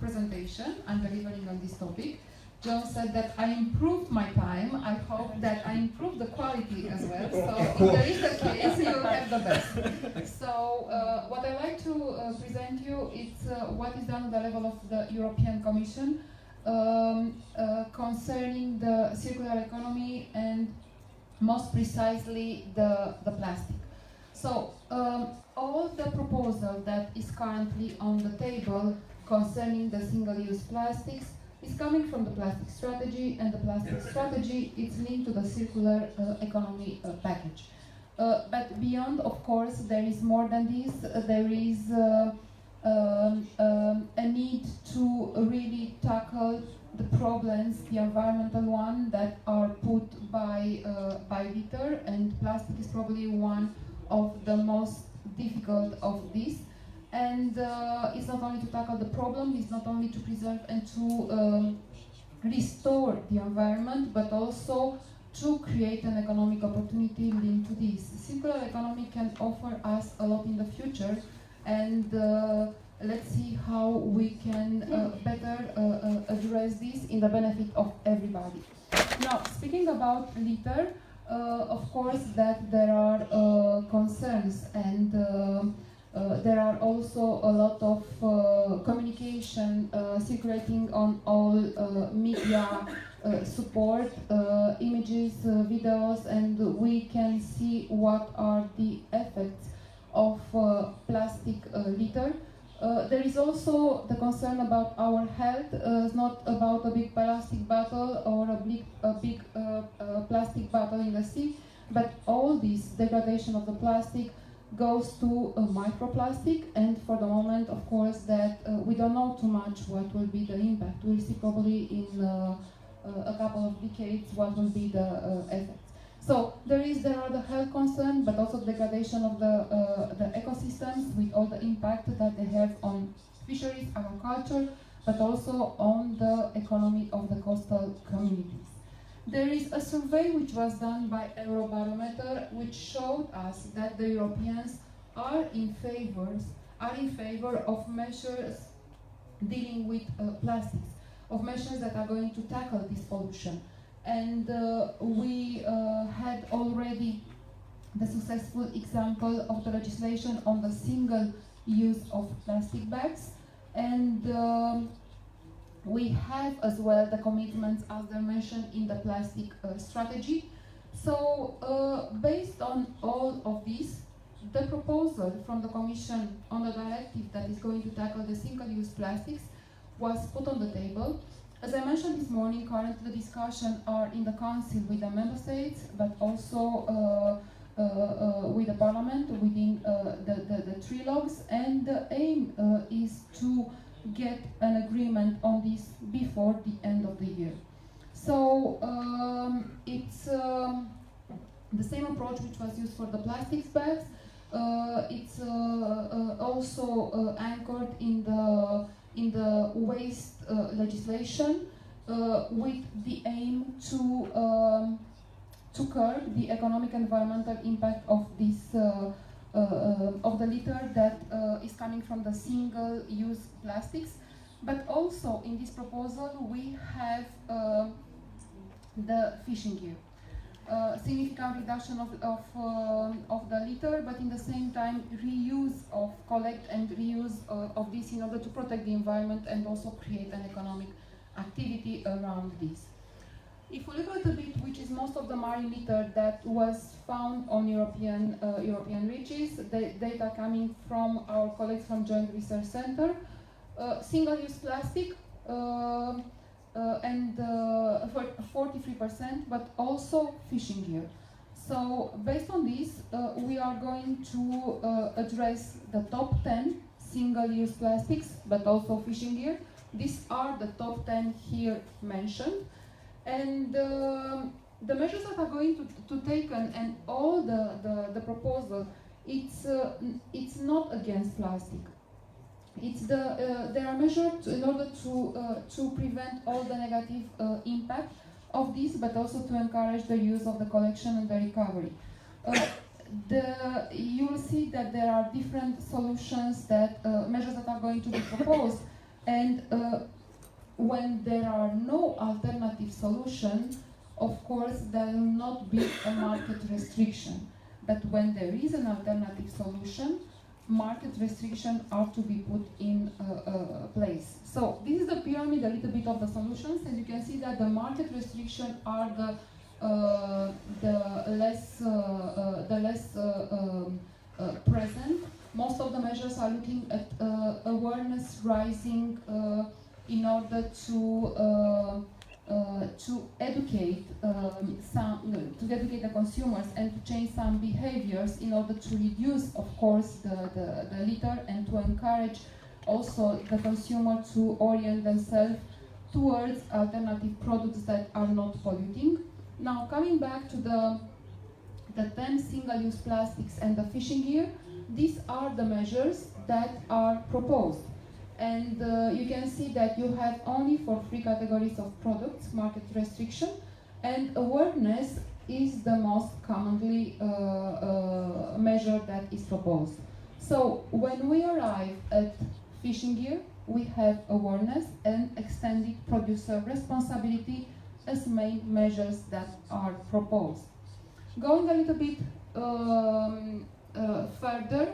presentation I'm delivering on this topic. John said that I improved my time. I hope that I improved the quality as well. So if there is a case, you'll have the best. So what I like to present you is what is done at the level of the European Commission concerning the circular economy and most precisely the plastic. So all the proposal that is currently on the table concerning the single-use plastics is coming from the plastic strategy, and the plastic strategy is linked to the circular economy package. But beyond, of course, there is more than this. There is a need to really tackle the problems, the environmental one, that are put by litter, and plastic is probably one of the most difficult of these. And it's not only to tackle the problem, it's not only to preserve and to restore the environment, but also to create an economic opportunity linked to this. Circular economy can offer us a lot in the future, and let's see how we can better address this in the benefit of everybody. Now, speaking about litter, of course that there are concerns, and there are also a lot of communication circulating on all media support, images, videos, and we can see what are the effects of plastic litter. There is also the concern about our health, not about a big plastic bottle or a big plastic bottle in the sea, but all this degradation of the plastic goes to microplastic, and for the moment, of course, that we don't know too much what will be the impact. We'll see probably in a couple of decades what will be the effects. So there are the health concerns, but also degradation of the ecosystems with all the impact that they have on fisheries, aquaculture, but also on the economy of the coastal communities. There is a survey which was done by Eurobarometer, which showed us that the Europeans are in favor of measures dealing with plastics, of measures that are going to tackle this pollution. And we had already the successful example of the legislation on the single use of plastic bags, and we have as well the commitments as they're mentioned in the plastic strategy. So based on all of this, the proposal from the Commission on the directive that is going to tackle the single-use plastics was put on the table. As I mentioned this morning, currently the discussions are in the Council with the Member States, but also with the Parliament within the trilogues, and the aim is to get an agreement on this before the end of the year. So it's the same approach which was used for the plastics bags. It's also anchored in the waste legislation with the aim to curb the economic and environmental impact of this of the litter that is coming from the single-use plastics. But also in this proposal we have the fishing gear. Significant reduction of the litter, but in the same time reuse of collect and reuse of this in order to protect the environment and also create an economic activity around this. If we look a little bit, which is most of the marine litter that was found on European reaches, the data coming from our colleagues from Joint Research Center, single-use plastic and for 43%, but also fishing gear. So based on this, we are going to address the top 10 single-use plastics, but also fishing gear. These are the top 10 here mentioned. And the measures that are going to taken and all the proposal, it's not against plastic. It's they are measured in order to prevent all the negative impact of this, but also to encourage the use of the collection and the recovery. You will see that there are different solutions, that measures that are going to be proposed. And when there are no alternative solutions, of course, there will not be a market restriction. But when there is an alternative solution, market restrictions are to be put in place. So this is the pyramid, a little bit of the solutions, and you can see that the market restrictions are the less present. Most of the measures are looking at awareness rising in order to educate the consumers and to change some behaviors in order to reduce, of course, the litter, and to encourage also the consumer to orient themselves towards alternative products that are not polluting. Now, coming back to the 10 single-use plastics and the fishing gear, these are the measures that are proposed. And you can see that you have only for 3 categories of products market restriction, and awareness is the most commonly measure that is proposed. So when we arrive at fishing gear, we have awareness and extended producer responsibility as main measures that are proposed. Going a little bit further,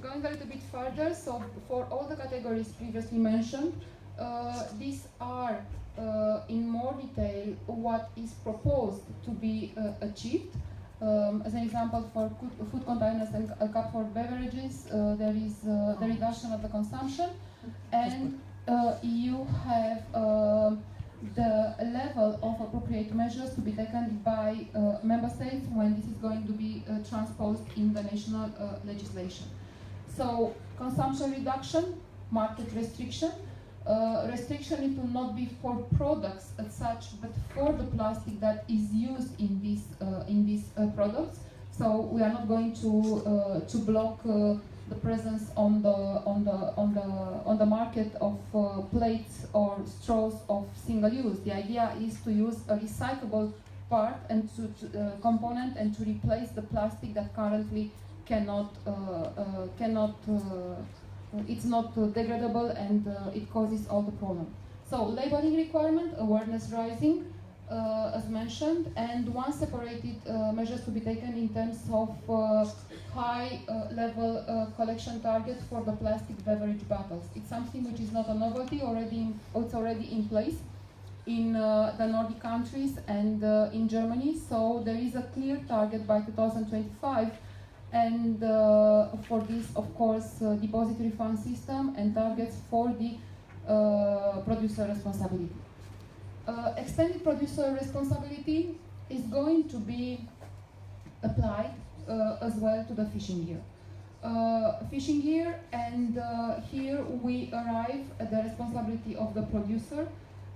Going a little bit further, so for all the categories previously mentioned, these are in more detail what is proposed to be achieved. As an example, for food containers and a cup for beverages, there is the reduction of the consumption, and you have the level of appropriate measures to be taken by member states when this is going to be transposed in the national legislation. So, consumption reduction, market restriction. Restriction, it will not be for products as such, but for the plastic that is used in these products. So we are not going to block the presence on the market of plates or straws of single use. The idea is to use a recyclable part and to component and to replace the plastic that currently it's not degradable, and it causes all the problem. So labeling requirement, awareness rising, as mentioned, and one separated measures to be taken in terms of high level collection target for the plastic beverage bottles. It's something which is not a novelty, it's already in place in the Nordic countries and in Germany. So there is a clear target by 2025. And for this, of course, depository fund system and targets for the producer responsibility. Extended producer responsibility is going to be applied as well to the fishing gear. Fishing gear, and here we arrive at the responsibility of the producer.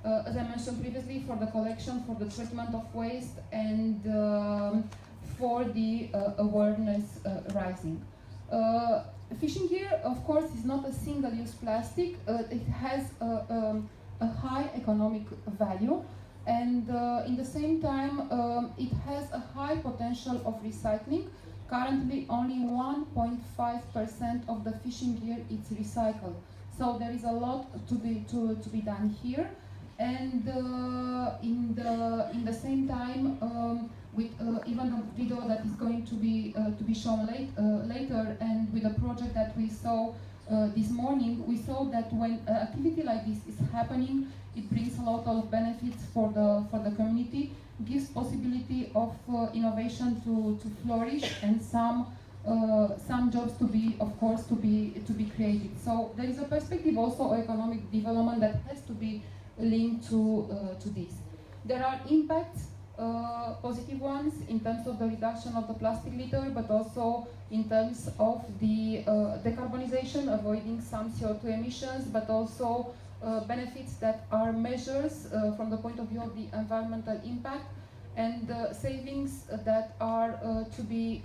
As I mentioned previously, for the collection, for the treatment of waste, and for the awareness rising. Fishing gear, of course, is not a single-use plastic. It has a high economic value, and in the same time, it has a high potential of recycling. Currently, only 1.5% of the fishing gear is recycled. So there is a lot to be done here, and in the same time, with even a video that is going to be shown later, and with a project that we saw this morning, we saw that when activity like this is happening, it brings a lot of benefits for the community, gives possibility of innovation to flourish, and some jobs to be, of course, to be created. So there is a perspective also of economic development that has to be linked to this. There are impacts, positive ones in terms of the reduction of the plastic litter, but also in terms of the decarbonization, avoiding some CO2 emissions, but also benefits that are measures from the point of view of the environmental impact, and savings that are to be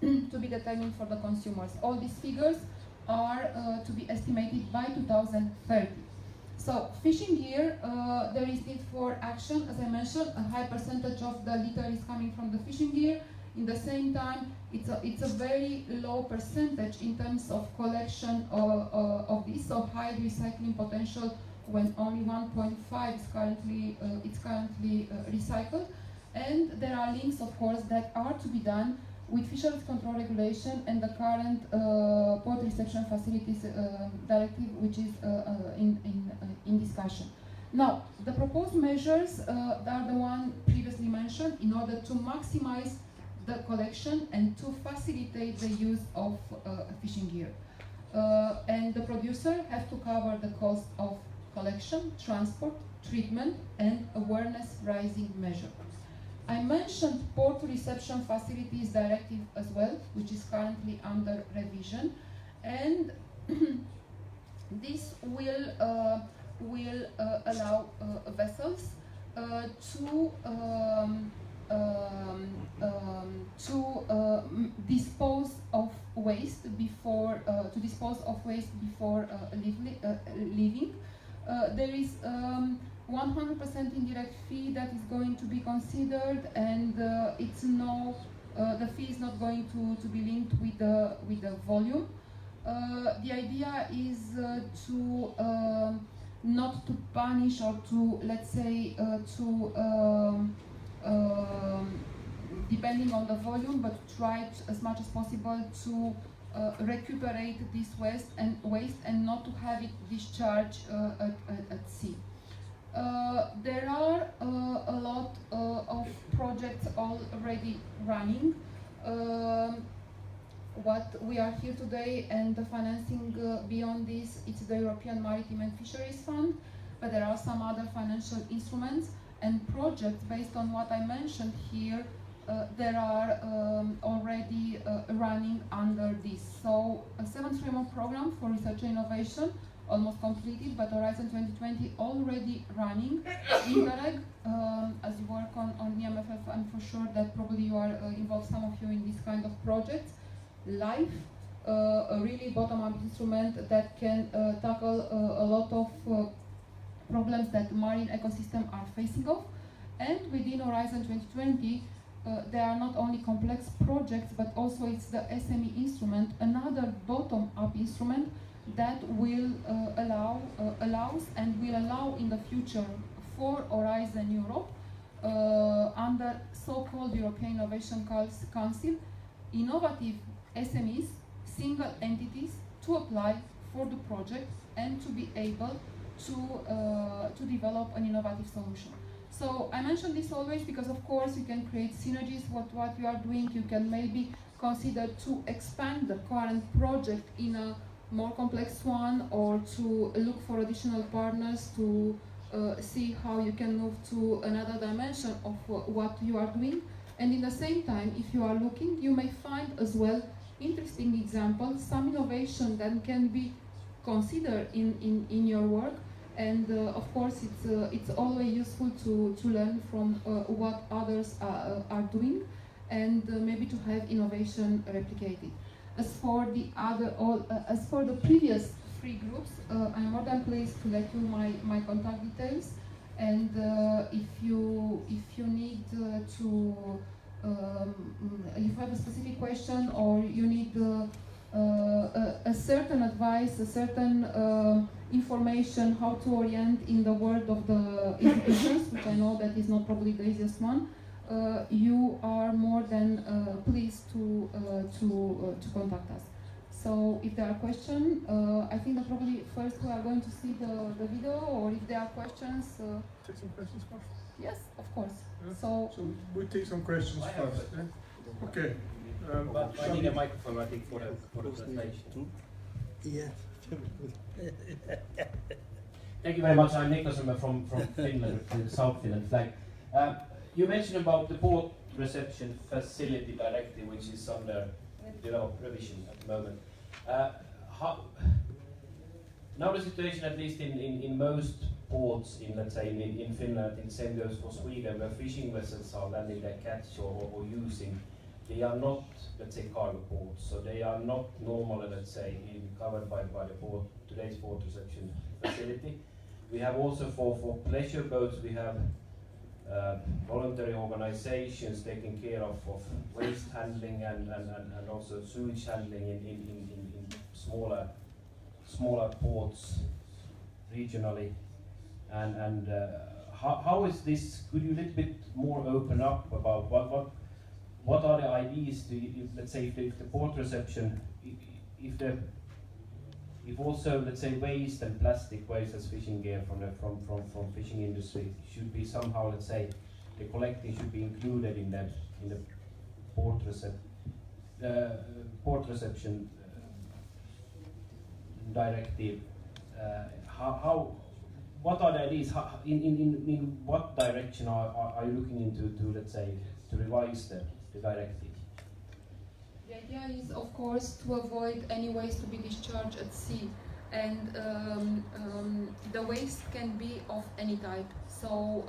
determined for the consumers. All these figures are to be estimated by 2030. So fishing gear, there is need for action. As I mentioned, a high percentage of the litter is coming from the fishing gear, In the same time, it's a very low percentage in terms of collection of this, so high recycling potential when only 1.5 is currently recycled. And there are links, of course, that are to be done with fisheries control regulation and the current port reception facilities directive, which is in discussion. Now, the proposed measures are the one previously mentioned in order to maximize the collection and to facilitate the use of fishing gear. And the producer has to cover the cost of collection, transport, treatment, and awareness raising measures. I mentioned Port Reception Facilities Directive as well, which is currently under revision, and this will allow vessels to dispose of waste before leaving. There is 100% indirect fee that is going to be considered, and the fee is not going to be linked with the volume. The idea is to not to punish or to, let's say, depending on the volume, but try as much as possible to recuperate this waste and not to have it discharged at sea. There are a lot of projects already running. What we are here today, and the financing beyond this, it's the European Maritime and Fisheries Fund, but there are some other financial instruments and projects based on what I mentioned here. There are already running under this. So a 7th framework program for research and innovation, almost completed, but Horizon 2020 already running. Interreg, as you work on EMFF, I'm for sure that probably you are involved, some of you, in this kind of projects. LIFE, a really bottom-up instrument that can tackle a lot of problems that marine ecosystems are facing off. And within Horizon 2020, there are not only complex projects, but also it's the SME instrument, another bottom-up instrument that will allows and will allow in the future for Horizon Europe, under so-called European Innovation Council, innovative SMEs, single entities, to apply for the project and to be able to develop an innovative solution. So I mention this always because, of course, you can create synergies with what you are doing. You can maybe consider to expand the current project in a more complex one, or to look for additional partners to see how you can move to another dimension of what you are doing. And in the same time, if you are looking, you may find as well interesting examples, some innovation that can be considered in your work. And of course, it's always useful to learn from what others are doing, and maybe to have innovation replicated. As for the previous 3 groups, I'm more than pleased to let you my contact details. And if you need if you have a specific question, or you need a certain advice, a certain information how to orient in the world of the institutions, which I know that is not probably the easiest one, you are more than pleased to contact us. So if there are questions, I think that probably first we are going to see the video, or if there are questions. Take some questions first? Yes, of course. Yeah. So we'll take some questions first. Yeah? Okay. But I need a microphone, I think, for the presentation. Yeah. Thank you very much. I'm Niklas from Finland, the South Finland flag. You mentioned about the Port Reception Facility Directive, which is under revision at the moment. Now the situation, at least in most ports in, let's say, in Finland, in same goes for Sweden, where fishing vessels are landing their catch or using, they are not, let's say, cargo ports, so they are not normally, let's say, covered by the today's port reception facility. We have also for pleasure boats, we have voluntary organizations taking care of waste handling and also sewage handling in smaller ports regionally. And how is this? Could you a little bit more open up about what are the ideas to, let's say, if the port reception, if also, let's say, waste and plastic waste as fishing gear from fishing industry should be somehow, let's say, the collecting should be included in the port reception directive. What are the ideas? In what direction are you looking into to, let's say, to revise the directive? The idea is, of course, to avoid any waste to be discharged at sea, and the waste can be of any type. So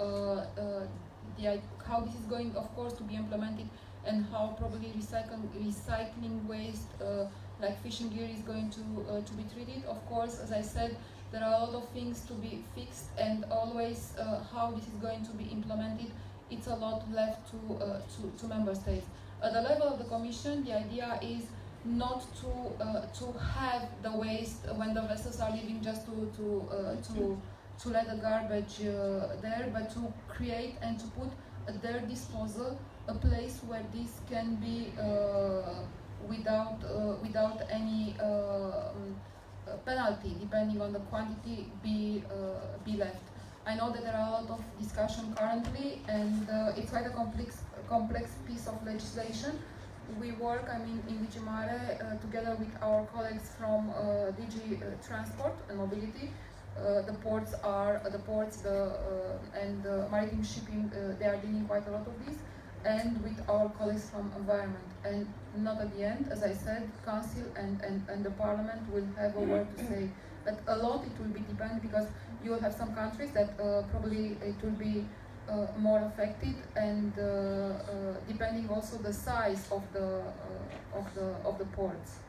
how this is going, of course, to be implemented, and how probably recycling waste like fishing gear is going to be treated. Of course, as I said, there are a lot of things to be fixed, and always how this is going to be implemented, it's a lot left to member states. At the level of the Commission, the idea is not to have the waste when the vessels are leaving, just to let the garbage there, but to create and to put at their disposal a place where this can be without any penalty, depending on the quantity, be left. I know that there are a lot of discussion currently, and it's quite a complex piece of legislation. We work, in DG Mare, together with our colleagues from DG Transport and Mobility. The ports and maritime shipping, they are dealing quite a lot of this, and with our colleagues from Environment. And not at the end, as I said, Council and the Parliament will have a word to say. But a lot it will be dependent, because you will have some countries that probably it will be more affected, and depending also the size of the ports.